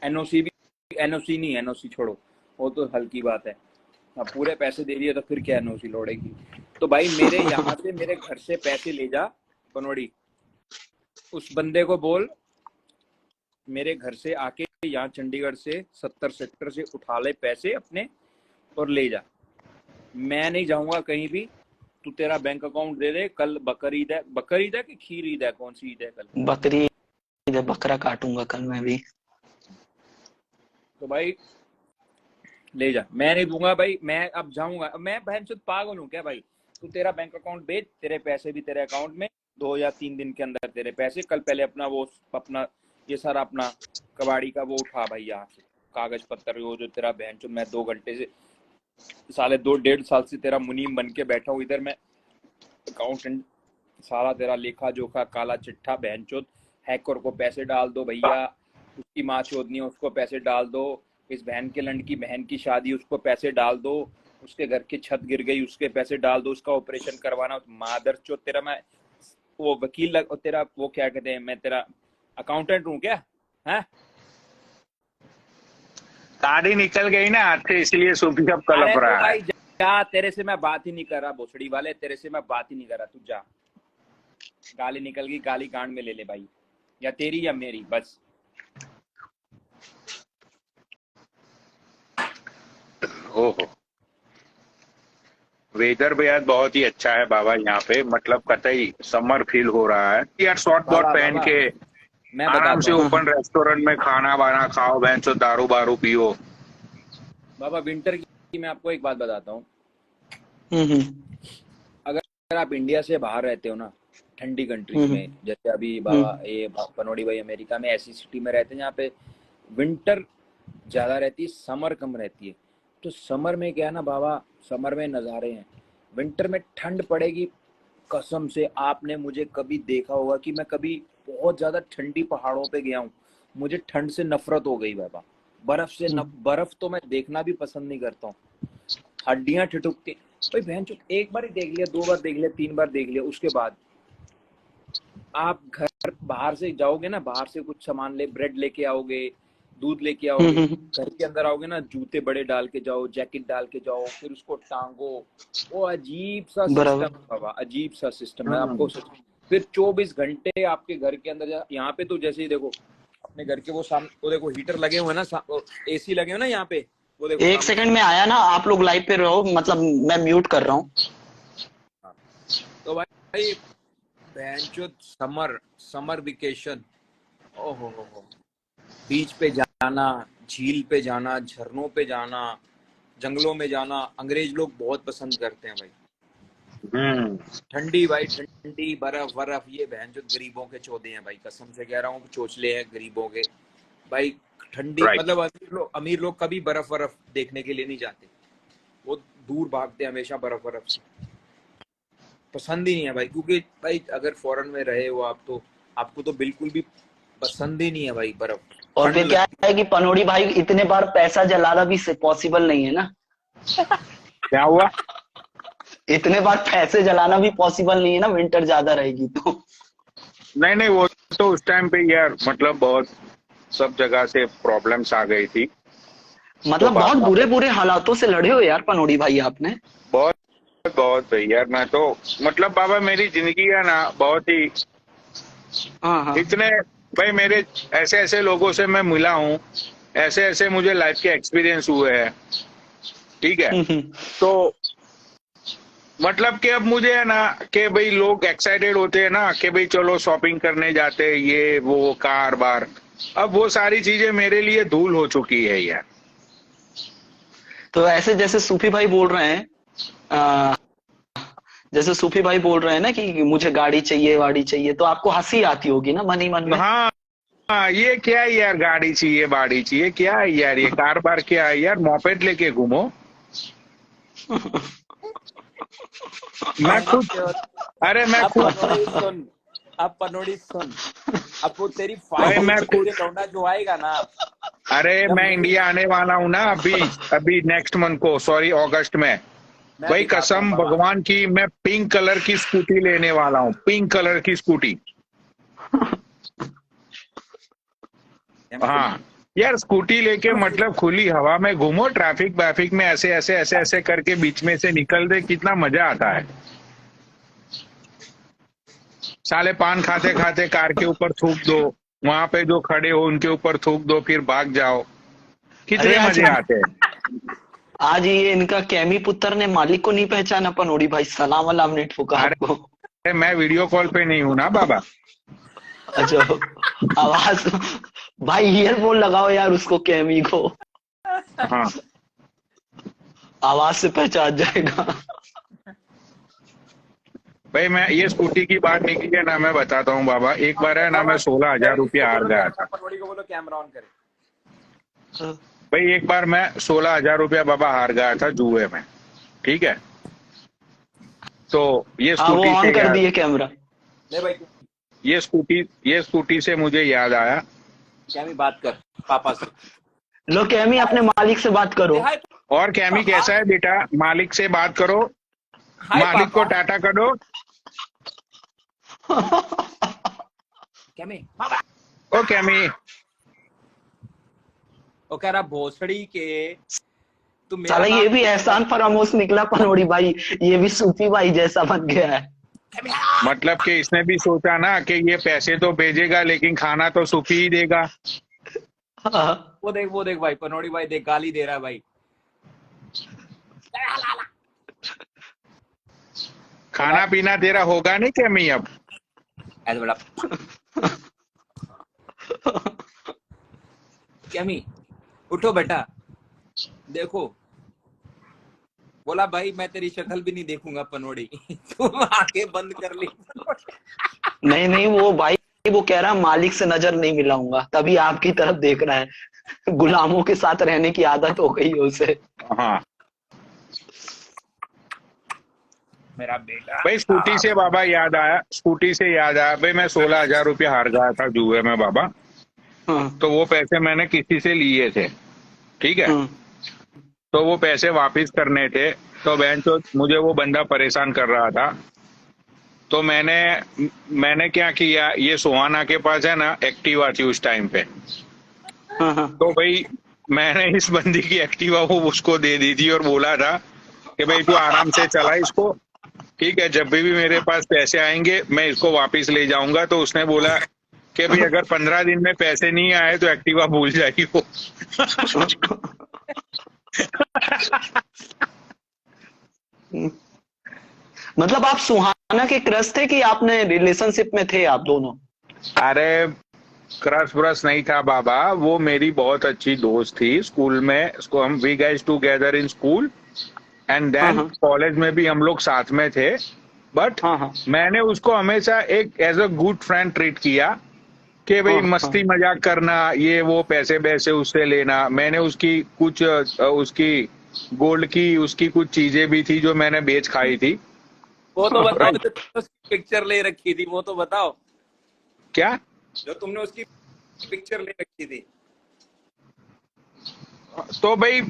एनओसी भी, एनओसी नहीं, एनओसी छोड़ो, वो तो हल्की बात है। अब पूरे पैसे दे दिए तो फिर क्या एनओसी लौड़ेगी। तो भाई मेरे यहाँ से, मेरे घर से पैसे ले जा पनौड़ी, उस बंदे को बोल मेरे घर से आके यहाँ चंडीगढ़ से 70 सेक्टर से उठा ले पैसे अपने और ले जा। मैं नहीं जाऊंगा कहीं भी, तू तेरा बैंक अकाउंट दे दे। कल बकरीद है, बकरीद है कि खीर ईद है, कौन सी ईद है कल? बकरी ईद है, बकरा काटूंगा कल मैं भी। तो भाई ले जा, मैं नहीं दूंगा भाई, मैं अब जाऊंगा, मैं बहन से पागल हूँ क्या भाई? तू तेरा बैंक अकाउंट भेज, तेरे पैसे भी तेरे अकाउंट में 2 या 3 दिन के अंदर तेरे पैसे। कल पहले अपना ये सारा अपना कबाड़ी का वो उठा भाई, यहाँ से कागज पत्तर, वो जो तेरा बहन चो, मैं 2 घंटे से साले 2-1.5 साल से तेरा मुनीम बन के बैठा हूँ इधर, मैं अकाउंटेंट, सारा तेरा लेखा जोखा काला चिट्ठा बहन चोद। हैकर को पैसे डाल दो भैया, उसकी माँ चोदनी है उसको पैसे डाल दो, इस बहन के लंड की बहन की शादी उसको पैसे डाल दो, उसके घर की छत गिर गई उसके पैसे डाल दो, उसका ऑपरेशन करवाना, मादर चोद तेरा मैं वो वकील लग, तेरा वो क्या कहते हैं, मैं तेरा अकाउंटेंट हूँ क्या? है दाढ़ी निकल गई ना हाथ से, इसलिए सूफी सब कलप रहा है। जा, तेरे से मैं बात ही नहीं कर रहा भोसड़ी वाले, तेरे से मैं बात ही नहीं कर रहा, तू जा। गाली निकल गई, गाली कान में ले ले भाई, या तेरी या मेरी, बस। ओहो, वेदर भी आज बहुत ही अच्छा है बाबा यहाँ पे, मतलब कतई समर फील हो रहा है यार। शॉर्ट बॉट बाबा पहन बाबा के मैं आराम से बताता हूँ ओपन रेस्टोरेंट में खाना वाना खाओ, बहन चो दारू बारू पियो। बाबा, विंटर की मैं आपको एक बात बताता हूँ। हम्म अगर आप इंडिया से बाहर रहते हो ना, ठंडी कंट्रीज हम्म में, जैसे अभी बाबा हम्म ये पनोड़ी भाई अमेरिका में ऐसी सिटी में रहते हैं जहाँ पे विंटर ज्यादा रहती है, समर कम रहती है। तो समर में क्या है ना बाबा, समर में नज़ारे हैं, विंटर में ठंड पड़ेगी। कसम से आपने मुझे कभी देखा होगा कि मैं कभी बहुत ज्यादा ठंडी पहाड़ों पे गया हूँ, मुझे ठंड से नफरत हो गई बाबा। बर्फ से बर्फ तो मैं देखना भी पसंद नहीं करता हूँ, हड्डियां ठिठुकती। भाई बहन चो, एक बार ही देख लिया, 2 बार देख लिया, 3 बार देख लिया, उसके बाद आप घर बाहर से जाओगे ना, बाहर से कुछ सामान ले, ब्रेड लेके आओगे, दूध लेके आओगे, हम्म घर के अंदर आओगे ना, जूते बड़े डाल के जाओ, जैकेट डाल के जाओ, फिर उसको टांगो। वो अजीब सा सिस्टम बराबर। है बाबा, अजीब सा सिस्टम है हम्म, आपको। फिर 24 घंटे आपके घर के अंदर यहाँ पे तो जैसे ही देखो अपने घर के वो सामने, वो देखो हीटर लगे हुए हैं ना, एसी लगे हुए ना यहाँ पे, वो देखो एक सामने। सेकंड में आया ना, आप लोग लाइव पे रहो, मतलब मैं म्यूट कर रहा हूँ। हाँ। तो भाई बहनचोद, समर समर वेकेशन, ओहो हो, बीच पे जाना, झील पे जाना, झरनों पे जाना, जंगलों में जाना, अंग्रेज लोग बहुत पसंद करते हैं भाई। ठंडी भाई, ठंडी बर्फ बर्फ, ये बहनचोद गरीबों के चौधे हैं भाई, कसम से कह रहा हूँ, चोचले हैं गरीबों के भाई। ठंडी राइट। मतलब अमीर लोग कभी बर्फ बर्फ देखने के लिए नहीं जाते, वो दूर भागते हैं हमेशा बर्फ बर्फ से, पसंद ही नहीं है भाई। क्योंकि भाई अगर फॉरेन में रहे हो आप, तो आपको तो बिल्कुल भी पसंद ही नहीं है भाई बर्फ, और ठंड फिर क्या लगती है कि पनोड़ी भाई इतने बार पैसा जलाना भी पॉसिबल नहीं है ना। क्या हुआ? इतने बार पैसे जलाना भी पॉसिबल नहीं है ना, विंटर ज्यादा रहेगी तो। नहीं नहीं, वो तो उस टाइम पे यार मतलब बहुत सब जगह से प्रॉब्लम्स आ गई थी, तो मतलब बहुत बाबा बुरे बुरे हालातों से लड़े हो यार पनोड़ी भाई आपने। बहुत बहुत भाई यार, मैं तो मतलब बाबा मेरी जिंदगी है ना बहुत ही हाँ हाँ। इतने भाई मेरे ऐसे ऐसे लोगों से मैं मिला हूँ, ऐसे ऐसे मुझे लाइफ के एक्सपीरियंस हुए हैं, ठीक है। हम्म तो मतलब कि अब मुझे है ना कि भाई लोग एक्साइटेड होते हैं ना कि भाई चलो शॉपिंग करने जाते हैं, ये वो कार बार, अब वो सारी चीजें मेरे लिए धूल हो चुकी है यार। तो ऐसे जैसे सूफी भाई बोल रहे हैं, आ, जैसे सूफी भाई बोल रहे हैं ना कि मुझे गाड़ी चाहिए वाड़ी चाहिए, तो आपको हंसी आती होगी ना मन ही मन में। हाँ हाँ, ये क्या है यार, गाड़ी चाहिए बाड़ी चाहिए, क्या है यार ये कार बार, क्या है यार, मॉपेड लेके घूमो। मैं खुद, अरे मैं अब खुद पनोड़ी सुन, अब पनोड़ी सुन, अब वो तेरी भाई मैं खुद, लौंडा जो आएगा ना, अरे जब मैं इंडिया आने वाला हूँ ना अभी, अभी नेक्स्ट मंथ को, सॉरी अगस्त में। मैं भाई दिखाता हूँ कसम बाबा। भगवान की, मैं पिंक कलर की स्कूटी लेने वाला हूँ, पिंक कलर की स्कूटी। हाँ यार, स्कूटी लेके मतलब खुली हवा में घूमो, ट्रैफिक वैफिक में ऐसे ऐसे ऐसे ऐसे करके बीच में से निकल दे, कितना मजा आता है। साले पान खाते खाते कार के ऊपर थूक दो, वहां पे जो खड़े हो उनके ऊपर थूक दो, फिर भाग जाओ, अरे कितने आज मजे आते हैं। आज ये इनका कैमी पुत्र ने मालिक को नहीं पहचाना पनोड़ी भाई, सलाम वलाम नहीं ठोका आपको। अरे मैं वीडियो कॉल पे नहीं हूं ना बाबा। अच्छा, आवाज, भाई ईयरफोन लगाओ यार उसको, कैमी को, हाँ आवाज से पहचान जाएगा। भाई, मैं ये स्कूटी की बात निकली है ना, मैं बताता हूँ बाबा, एक बार है ना मैं 16,000 रुपया हार गया था। पनोड़ी को बोलो कैमरा ऑन करे। भाई एक बार मैं 16,000 रुपया बाबा हार गया था जुए में, ठीक है। तो ये हाँ वो स्कूटी ऑन से कर याद, दिए कैमरा। ले भाई, ये स्कूटी से मुझे याद आया। क्या भी बात कर पापा से। लो कैमी अपने मालिक से बात करो। हाय और कैमी कैसा है बेटा, मालिक से बात करो, हाय मालिक को पापा। टाटा करो। क्या में पापा, ओ कैमी, वो कह रहा भोसड़ी के तू मेरा साला ये नाम भी एहसान फरामोश निकला पनोड़ी भाई, ये भी सूफी भाई जैसा बन गया है। मतलब कि इसने भी सोचा ना कि ये पैसे तो भेजेगा लेकिन खाना तो सूफी ही देगा। हाँ। वो देख भाई, पनोड़ी भाई देख गाली दे रहा है भाई। खाना पीना तेरा होगा नहीं क्या मी अब? ऐसे बड़ा क्या मी, उठो बेटा, देखो। बोला भाई मैं तेरी शक्ल भी नहीं देखूंगा पनोड़ी। तुम आंखें बंद कर ली। नहीं नहीं, वो भाई वो कह रहा मालिक से नजर नहीं मिलाऊंगा, तभी आपकी तरफ देख रहा है। गुलामों के साथ रहने की आदत हो गई है उसे। हाँ मेरा बेटा भाई, स्कूटी से बाबा याद आया, स्कूटी से याद आया भाई, मैं 16,000 रुपया हार गया था जुए में बाबा। हाँ। तो वो पैसे मैंने किसी से लिए थे, ठीक है। हाँ। तो वो पैसे वापस करने थे, तो बहन तो मुझे वो बंदा परेशान कर रहा था। तो मैंने क्या किया, ये सोहाना के पास है ना एक्टिवा थी उस टाइम पे। हाँ। हाँ। तो भाई मैंने इस बंदी की एक्टिवा वो उसको दे दी थी और बोला था कि भाई तू आराम से चला इसको, ठीक है, जब भी मेरे पास पैसे आएंगे मैं इसको वापस ले जाऊंगा। तो उसने बोला कि भाई अगर 15 दिन में पैसे नहीं आए तो एक्टिवा भूल जाएगी वो। मतलब आप सुहाना के क्रश थे कि आपने रिलेशनशिप में थे आप दोनों? अरे क्रश व्रश नहीं था बाबा, वो मेरी बहुत अच्छी दोस्त थी स्कूल में। इसको हम we guys together in school and then हाँ। कॉलेज में भी हम लोग साथ में थे। बट हाँ। हाँ। मैंने उसको हमेशा एक as a good friend treat किया कि भाई हाँ। मस्ती मजाक करना, ये वो पैसे वैसे उससे लेना। मैंने उसकी कुछ उसकी गोल्ड की उसकी कुछ चीजें भी थी जो मैंने बेच खाई थी। वो तो बताओ, Right. जो तुमने उसकी पिक्चर ले रखी थी वो तो बताओ। क्या? जो तुमने उसकी पिक्चर ले रखी थी। तो भाई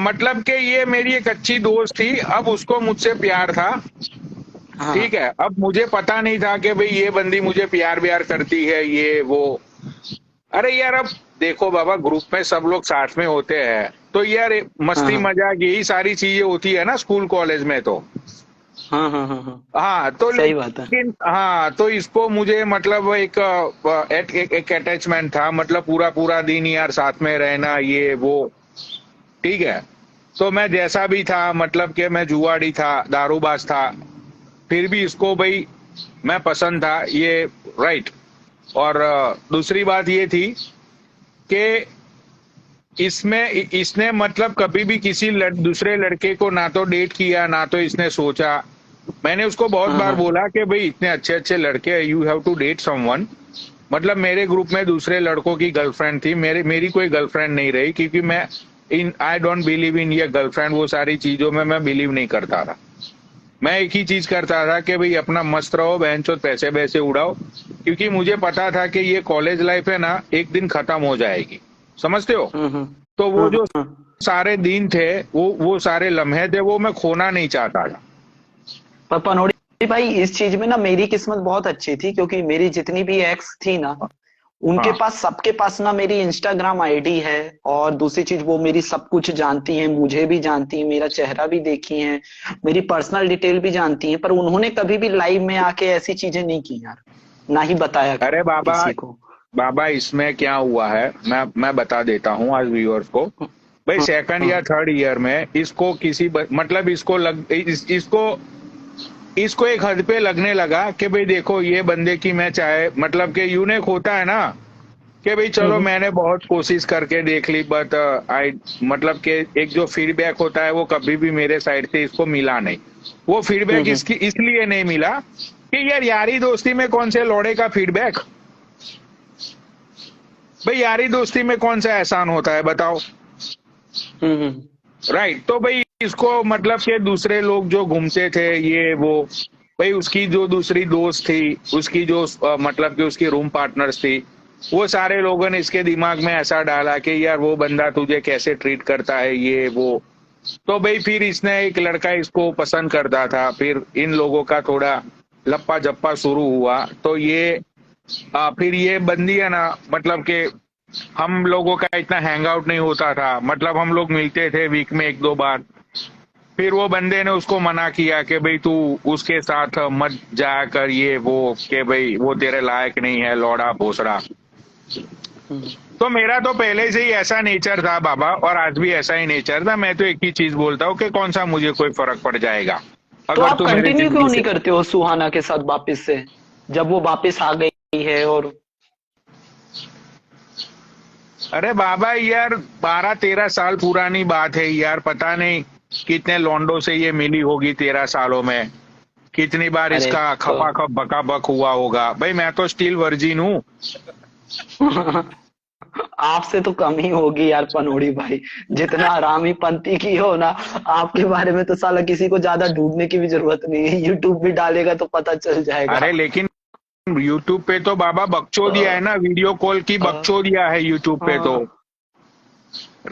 मतलब कि ये मेरी एक अच्छी दोस्त थी, अब उसको मुझसे प्यार था, हाँ। ठीक है। अब मुझे पता नहीं था कि भाई ये बंदी मुझे प्यार व्यार करती है ये वो। अरे यार अब देखो बाबा, ग्रुप में सब लोग साथ में होते हैं तो यार मस्ती हाँ। मजाक यही सारी चीजें होती है ना स्कूल कॉलेज में। तो हाँ। हाँ। हाँ। हाँ। हाँ तो सही बात है। लेकिन हाँ तो इसको मुझे मतलब एक अटैचमेंट था, मतलब पूरा पूरा दिन यार साथ में रहना ये वो, ठीक है। तो मैं जैसा भी था, मतलब कि मैं जुआड़ी था, दारूबाज था, फिर भी इसको भाई मैं पसंद था ये, राइट। और दूसरी बात ये थी कि इसने मतलब कभी भी किसी दूसरे लड़के को ना तो डेट किया ना तो इसने सोचा। मैंने उसको बहुत हाँ। बार हाँ। बोला कि भाई इतने अच्छे अच्छे लड़के हैं, you have to date someone. मतलब मेरे ग्रुप में दूसरे लड़कों की गर्लफ्रेंड थी, मेरी कोई गर्लफ्रेंड नहीं रही, क्योंकि मैं आई डोंट बिलीव इन ये गर्लफ्रेंड वो सारी चीजों में मैं बिलीव नहीं करता था। मैं एक ही चीज करता था कि भाई अपना मस्त रहो, बहनचोद पैसे वैसे उड़ाओ, क्योंकि मुझे पता था कि ये कॉलेज लाइफ है ना एक दिन खत्म हो जाएगी, समझते हो। तो वो जो सारे दिन थे वो सारे लम्हे थे वो मैं खोना नहीं चाहता था। पर पनोड़ी भाई इस चीज में ना मेरी किस्मत बहुत अच्छी थी, क्योंकि मेरी जितनी भी एक्स थी ना उनके हाँ। पास सबके पास ना मेरी इंस्टाग्राम आईडी है, और दूसरी चीज वो मेरी सब कुछ जानती हैं, मुझे भी जानती हैं, मेरा चेहरा भी देखी हैं, मेरी पर्सनल डिटेल भी जानती हैं, पर उन्होंने कभी भी लाइव में आके ऐसी चीजें नहीं की यार, ना ही बताया अरे बाबा किसी को। बाबा इसमें क्या हुआ है मैं बता देता हूँ आज व्यूअर्स को। भाई सेकंड या थर्ड ईयर में इसको मतलब इसको एक हद पे लगने लगा कि भाई देखो ये बंदे की मैं चाहे मतलब कि यूनिक होता है ना कि भाई चलो मैंने बहुत कोशिश करके देख ली, बट मतलब कि एक जो फीडबैक होता है वो कभी भी मेरे साइड से इसको मिला नहीं। वो फीडबैक इसलिए नहीं मिला कि यार यारी दोस्ती में कौन से लौड़े का फीडबैक, भाई यारी दोस्ती में कौन सा एहसान होता है बताओ। राइट। तो भाई इसको मतलब कि दूसरे लोग जो घूमते थे ये वो, भाई उसकी जो दूसरी दोस्त थी, उसकी जो मतलब कि उसकी रूम पार्टनर्स थी, वो सारे लोगों ने इसके दिमाग में ऐसा डाला कि यार वो बंदा तुझे कैसे ट्रीट करता है ये वो। तो भाई फिर इसने एक लड़का इसको पसंद करता था, फिर इन लोगों का थोड़ा लप्पा जप्पा शुरू हुआ। तो ये फिर ये बंदी है ना मतलब कि हम लोगों का इतना हैंग आउट नहीं होता था, मतलब हम लोग मिलते थे वीक में 1-2 बार। फिर वो बंदे ने उसको मना किया कि भाई तू उसके साथ मत जाया कर, ये वो, कि भाई वो तेरे लायक नहीं है, लौड़ा भोसड़ा। हम्म। तो मेरा तो पहले से ही ऐसा नेचर था बाबा, और आज भी ऐसा ही नेचर था। मैं तो एक ही चीज बोलता हूँ कि कौन सा मुझे कोई फर्क पड़ जाएगा तो अगर आप तू मेरे कंटिन्यू जिंदगी क्यों से। नहीं करते हो सुहाना के साथ वापस से, जब वो वापस आ गई है? और अरे बाबा यार, 12-13 साल पुरानी बात है यार, पता नहीं कितने लौंडों से ये मिली होगी 13 सालों में, कितनी बार अरे इसका तो खपा खप बका बक हुआ होगा। भाई मैं तो स्टिल वर्जिन हूँ। आपसे तो कम ही होगी यार पनोड़ी भाई, जितना हरामी पंती की हो ना। आपके बारे में तो साला किसी को ज्यादा ढूंढने की भी जरूरत नहीं है, यूट्यूब भी डालेगा तो पता चल जाएगा। अरे लेकिन यूट्यूब पे तो बाबा बकचोदिया है ना, वीडियो कॉल की अ, बकचोदिया है यूट्यूब पे तो। अ,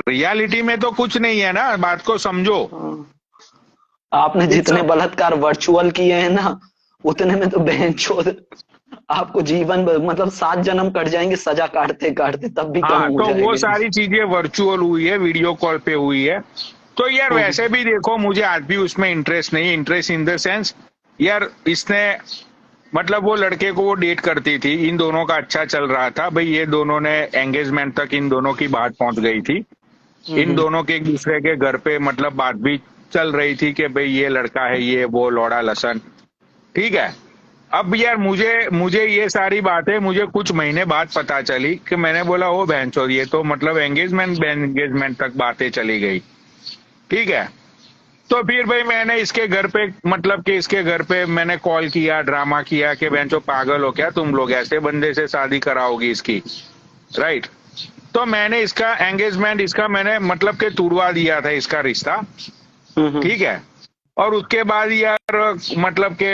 रियलिटी में तो कुछ नहीं है ना, बात को समझो। अ, आपने ये जितने सब बलात्कार वर्चुअल किए हैं ना, उतने में तो बहन चोद आपको जीवन मतलब 7 जन्म कट जाएंगे सजा काटते काटते, तब भी कम हाँ, हो तो वो जाएंगे। सारी चीजें वर्चुअल हुई है, वीडियो कॉल पे हुई है। तो यार हम्म, वैसे भी देखो, मुझे आज भी उसमें इंटरेस्ट नहीं, इंटरेस्ट इन द सेंस, यार इसने, मतलब वो लड़के को वो डेट करती थी, इन दोनों का अच्छा चल रहा था भाई, ये दोनों ने एंगेजमेंट तक इन दोनों की बात पहुंच गई थी। इन हम्म, दोनों के एक दूसरे के घर पे मतलब बात भी चल रही थी कि भाई ये लड़का है, ये वो, लौड़ा लसन, ठीक है। अब यार मुझे मुझे ये सारी बातें मुझे कुछ महीने बाद पता चली कि मैंने बोला ओ बहनचोद, ये तो मतलब एंगेजमेंट एंगेजमेंट तक बातें चली गई, ठीक है। तो फिर भाई मैंने इसके घर पे, मतलब कि इसके घर पे मैंने कॉल किया, ड्रामा किया कि बहनचोद पागल हो क्या तुम लोग, ऐसे बंदे से शादी कराओगी इसकी, राइट। तो मैंने इसका एंगेजमेंट, इसका मैंने मतलब कि तुड़वा दिया था इसका रिश्ता, हम्म, ठीक है। और उसके बाद यार मतलब कि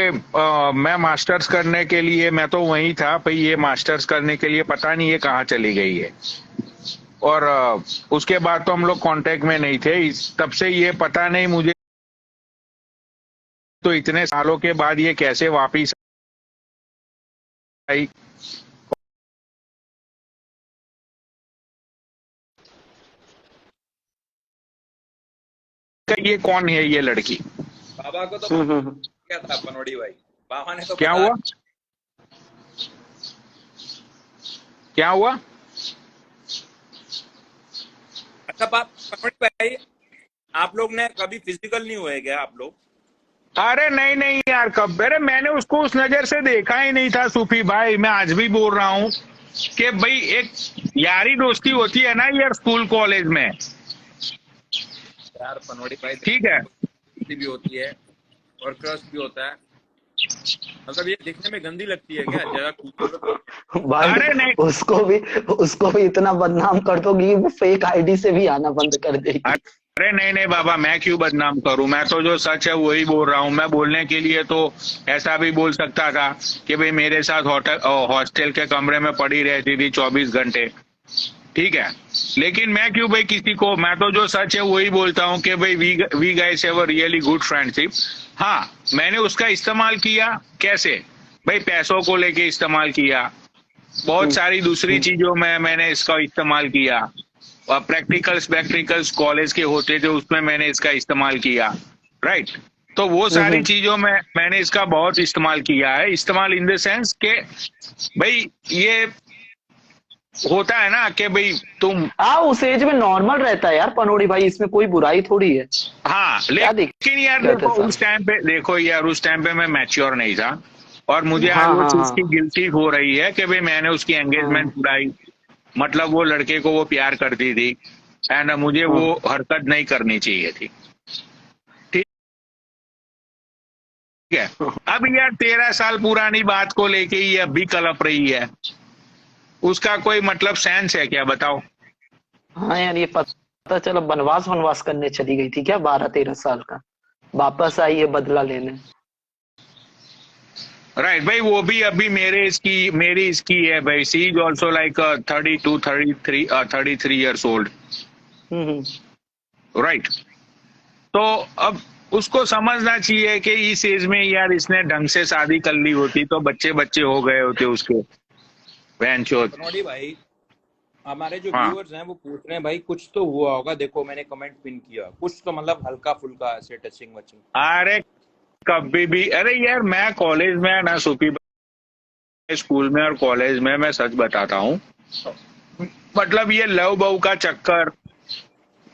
मैं मास्टर्स करने के लिए, मैं तो वहीं था भाई, ये मास्टर्स करने के लिए पता नहीं ये कहाँ चली गई है। और उसके बाद तो हम लोग कांटेक्ट में नहीं थे, तब से ये पता नहीं मुझे, तो इतने सालों के बाद ये कैसे वापिस आई। ये कौन है ये लड़की? बाबा को तो हम्म, क्या था पनोड़ी भाई, बाबा ने तो क्या बता हुआ? क्या हुआ? अच्छा बाप पनोड़ी भाई, आप लोग ने कभी फिजिकल नहीं हुए क्या आप लोग? अरे नहीं नहीं यार, कब, अरे मैंने उसको उस नजर से देखा ही नहीं था सूफी भाई। मैं आज भी बोल रहा हूँ कि भाई एक यारी दोस्ती होती है ना यार, स्कूल कॉलेज में, यार पनोड़ी भाई, ठीक है। दोस्ती भी होती है और क्रश भी होता है। मतलब ये दिखने में गंदी लगती है क्या, जरा खूबसूरत? भाई अरे नहीं, उसको भी इतना बदनाम कर दो कि वो फेक आईडी से भी आना बंद कर देगी। अरे नहीं नहीं बाबा, मैं क्यों बदनाम करूं, मैं तो जो सच है वही बोल रहा हूं। मैं बोलने के लिए तो ऐसा भी बोल सकता था कि भाई मेरे साथ हॉस्टल के कमरे में पड़ी रहती थी 24 घंटे, ठीक है। लेकिन मैं क्यों भाई किसी को, मैं तो जो सच है वही बोलता हूँ कि भाई we guys have a really good friendship. हाँ, मैंने उसका इस्तेमाल किया कैसे भाई, पैसों को लेके इस्तेमाल किया, बहुत हम्म, सारी दूसरी हम्म, चीजों में मैंने इसका इस्तेमाल किया, और प्रैक्टिकल्स कॉलेज के होते थे उसमें मैंने इसका इस्तेमाल किया, राइट। तो वो सारी हम्म। चीजों में मैंने इसका बहुत इस्तेमाल किया है। इस्तेमाल इन द सेंस के भाई ये होता है ना कि भाई तुम, हाँ, उस एज में नॉर्मल रहता है यार पनोड़ी भाई, इसमें कोई बुराई थोड़ी है। हाँ क्या लेकिन यार दिक्कत है देखो सर? उस टाइम पे, देखो यार उस टाइम पे मैं मैच्योर नहीं था, और मुझे आज हाँ वो हाँ चीज की हाँ गिल्टी हो रही है कि भाई मैंने उसकी एंगेजमेंट हाँ उड़ाई, मतलब वो लड़के को वो प्यार करती थी, एंड मुझे हाँ वो हरकत नहीं करनी चाहिए थी, ठीक है। अब यार 13 साल पुरानी बात को लेके ये अब भी कलप रही है, उसका कोई मतलब सेंस है क्या, बताओ। हाँ यार, ये पता चला वनवास वनवास करने चली गई थी क्या 12-13 साल का, वापस आई है बदला लेने। राइट भाई, वो भी अभी मेरी इसकी है भाई, she is also like 33 years old, hmm, right. तो अब उसको समझना चाहिए कि इस एज में यार इसने ढंग से शादी कर ली होती तो बच्चे बच्चे हो गए होते उसके, बहन चोद। पनोड़ी भाई हमारे जो हाँ व्यूअर्स हैं वो पूछ रहे हैं भाई कुछ तो हुआ होगा, देखो मैंने कमेंट पिन किया, कुछ तो मतलब हल्का फुल्का ऐसे टचिंग वचिंग। अरे कभी भी, अरे यार मैं कॉलेज में ना सुपी, स्कूल में और कॉलेज में मैं सच बताता हूँ, मतलब ये लव बहू का चक्कर,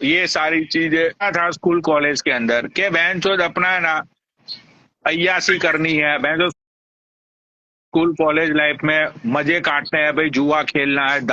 ये सारी चीजें क्या था स्कूल कॉलेज के अंदर के बहन चोद अपना है ना अय्यासी करनी है, बहन स्कूल कॉलेज लाइफ में मजे काटने हैं भाई, जुआ खेलना है,